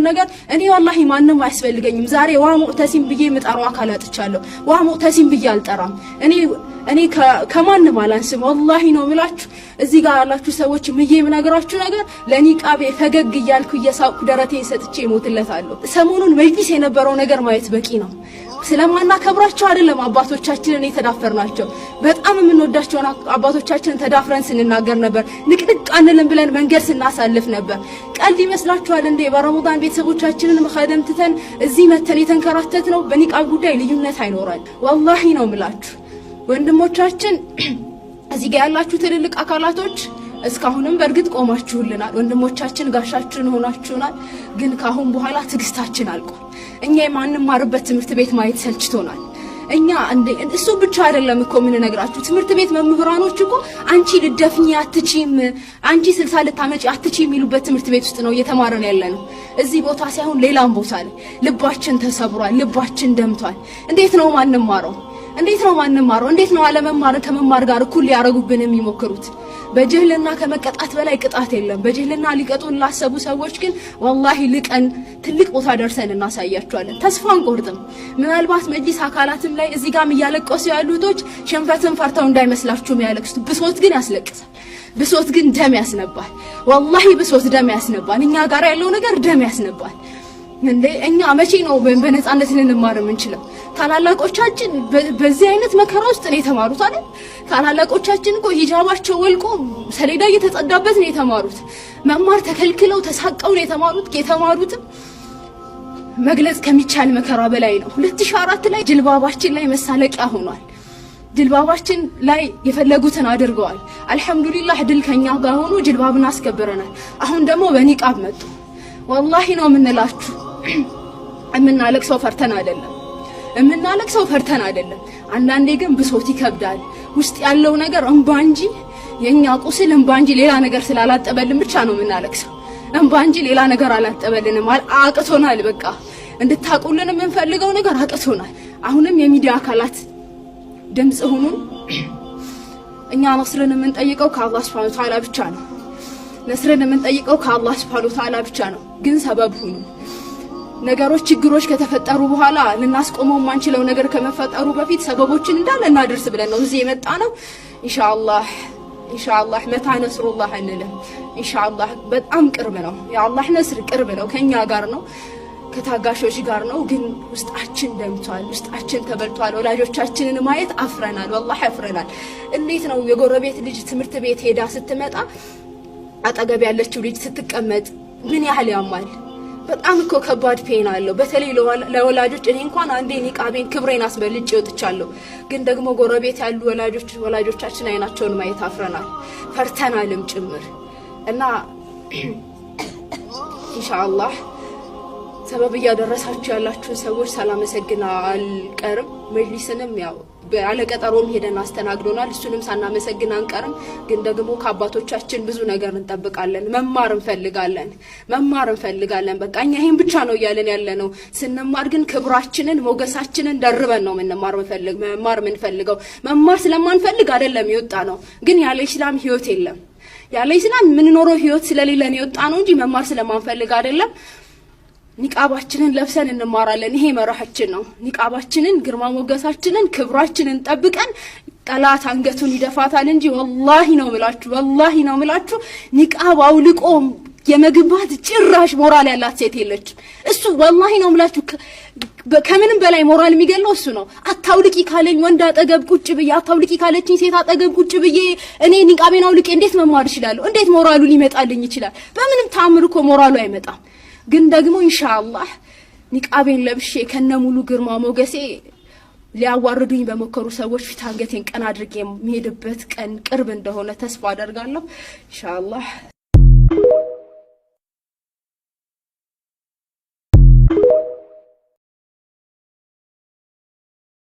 ነገር እኔ والله ማንንም አያስፈልገኝም ዛሬ ዋ ሙዕተሲም ብዬ መጣራው አካላጥቻለሁ ዋ ሙዕተሲም ብዬ አልጠራም እኔ ከማንም አላንስም والله ነው ብላችሁ እዚህ ጋር ያላችሁ ሰዎች ምዬም ነገራችሁ ነገር ለኒቃቤ ፈገግ ይያልኩ እየሳቁ ደረቴን ሰጥቼ ሞትለታለሁ ሰሞኑን መጅሊስ የነበረው ነገር ማየት በቂ ነው ስለማና ከብራቸው አይደለም አባቶቻችንን የተዳፈርናቸው በጣም የምንወዳቸው አባቶቻችንን ተዳፍረን ስንናገር ነበር ንቅንቅ አንልም ብለን መንገድ ስናሳልፍ ነበር ቀልድ ይመስላችኋል እንዴ በረመዳን ቤተሰቦቻችንን መخدምተን እዚህ መተን የተንከራተት ነው በኒቃብ ጉዳይ ልዩነት አይኖራል والله ነው ምላችሁ ወንድሞቻችን እዚህ ጋር ያላችሁ ትልልቅ አካላቶች እስካሁንም በርግጥ ቆማችሁልናል ወንድሞቻችን ጋሻችን ሆናችሁናል ግን ካሁን በኋላ ትግስታችን አልቋል እኛ የማንማርበት ትምህርት ቤት ማየት ሰልችቶናል እኛ እሱ ብቻ አይደለም እኮ ምን ነግራችሁ ትምህርት ቤት መምህራኖች እኮ አንቺ ልደፍኝ አትቺም አንቺ 60 ልታመጪ አትቺም ይሉበት ትምህርት ቤት ውስጥ ነው እየተማረን ያለነው እዚህ ቦታ ሳይሆን ሌላም ቦታ ላይ ልባችን ተሰብሯል ልባችን ደምቷል እንዴት ነው ማንማረው እንዴት ነው አለመማር ከመማር ጋር እኩል ያረጉብን የሚሞክሩት በጀህልና ከመቀጣት በላይ ቅጣት የለም በጀህልና ሊቀጡን ላሰቡ ሰዎች ግን والله ልቀን ትልቅ ቦታ ደርሰን እናሳያቸዋለን ተስፋን ቆርጥም ምናልባት መጅሊስ አካላትም ላይ እዚህ ጋርም ያለቀሱ ያሉቶች ሸንፈትን ፈርተው እንዳይመስላችሁ ያለቅሱት ብሶት ግን ያስለቅሳል ብሶት ግን ደም ያስነባል والله ብሶት ደም ያስነባል እኛ ጋር ያለው ነገር ደም ያስነባል እንዴ እኛ መቼ ነው በነጻነት ልንማር የምንችለው ታላላቆቻችን በዚህ አይነት መከራ ውስጥ ነው የተማሩት አይደል ታላላቆቻችን እኮ ሂጃባቸው ወልቆ ሰሌዳ እየተጸዳበት ነው የተማሩት መማር ተከልክለው ተሳቀው ነው የተማሩት መግለጽ ከሚቻል መከራ በላይ ነው 2004 ላይ ጅልባባችን ላይ መሳለቂያ ሆኗል ጅልባባችን ላይ የፈለጉትን አድርገዋል አልহামዱሊላህ ድል ከኛ ጋር ሆኖ ጅልባብን አስከበረናል አሁን ደግሞ በኒቃብ መጡ والله ነው ምንላችሁ እምናለቅሰው ፈርተን አይደለም አንዳንዴ ግን ብሶት ይከብዳል ውስጥ ያለው ነገር እንባ እንጂ የኛ ቁስል እንባ እንጂ ሌላ ነገር ስላላጠበልን ብቻ ነው ምናለቅሰው እንባ እንጂ ሌላ ነገር አላጠበልንም አቅቶናል በቃ እንድታቁልን የምንፈልገው ነገር አቅቶናል አሁንም የሚዲያ አካላት ድምጽ ሆኑን እኛ ነስርን የምንጠይቀው ከአላህ Subhanahu Wa Ta'ala ብቻ ነው ነስርን የምንጠይቀው ከአላህ Subhanahu Wa Ta'ala ብቻ ነው ግን ሰበብ ሁኑ ነገሮች ችግሮች ከተፈጠሩ በኋላ ልናስቆመው ማንችለው ነገር ከመፈጠሩ በፊት ሰበቦችን እንዳለ እናድርስ ብለን ነው እዚህ የመጣ ነው ኢንሻአላህ መታ ነስሩላህ እንለም ኢንሻአላህ በጣም ቅርብ ነው የአላህ ነስር ቅርብ ነው ከኛ ጋር ነው ከታጋሾች ጋር ነው ግን ውስጣችን ደምቷል ውስጣችን ተበልቷል ወላጆቻችንን ማየት አፍረናል والله አፍረናል እንዴት ነው የጎረቤት ልጅ ትምህርት ቤት ሄዳ ስትመጣ አጠገብ ያለችው ልጅ ስትቀመጥ ምን ያህል ያማል በጣም እኮ ከባድ ፔን አለው በተለይ ለወላጆች እኔ እንኳን አንዴ ኒቃቤን ክብሬን አስበልጬ ወጥቻለሁ ግን ደግሞ ጎረቤት ያሉ ወላጆቻችን አይናቸውን ማየት አፍረናል ፈርተናልም ጭምር እና ኢንሻአላህ ሰበብ ያደረሳችሁ ያላችሁ ሰዎች ሰላም መሰግና አልቀርም መጅሊስንም ያው በአለቀጠሮም ሄደን አስተናግዶናል እሱንም ሳናመሰግና አንቀርም ግን ደግሞ ከአባቶቻችን ብዙ ነገር እንጠብቃለን መማር እንፈልጋለን በቃ እኛ ይሄን ብቻ ነው ያለን ያለነው ስንማር ግን ክብራችንን ሞገሳችንን ደርበን ነው መማር የምንፈልገው መማር ስለማንፈልግ አይደለም ይወጣ ነው ግን ያለ እስላም ህይወት የለም ያለ እስላም ምን ኖሮ ህይወት ስለሌለን ይወጣ ነው እንጂ መማር ስለማንፈልግ አይደለም ኒቃባችንን ለብሰን እንማራለን ይሄ መራሃችን ነው ኒቃባችንን ግርማ ሞገሳችንን ክብራችንን ጠብቀን ጠላት አንገቱን ይደፋታል እንጂ والله ነው ምላችሁ ኒቃብ አውልቆ የመግባት ጭራሽ ሞራል ያላት ሴት የለች እሱ والله ነው ምላችሁ ከምንም በላይ ሞራል የሚገለው እሱ ነው አታውልቂ ካለኝ ወንድ አጠገብ ቁጭ ብዬ አታውልቂ ካለችኝ ሴት አጠገብ ቁጭ ብዬ እኔ ኒቃቤን አውልቄ እንዴት መማር ይችላል እንዴት ሞራሉ ሊመጣልኝ ይችላል በምንም ታምር እኮ ሞራሉ አይመጣም ግን ደግሞ ኢንሻአላህ ኒቃቤን ለብሼ ከነሙሉ ግርማ ሞገሴ ሊያዋርዱኝ በመከሩ ሰዎች ፊት አንገቴን ቀና አድርጌ የሚሄድበት ቀን ቅርብ እንደሆነ ተስፋ አደርጋለሁ ኢንሻአላህ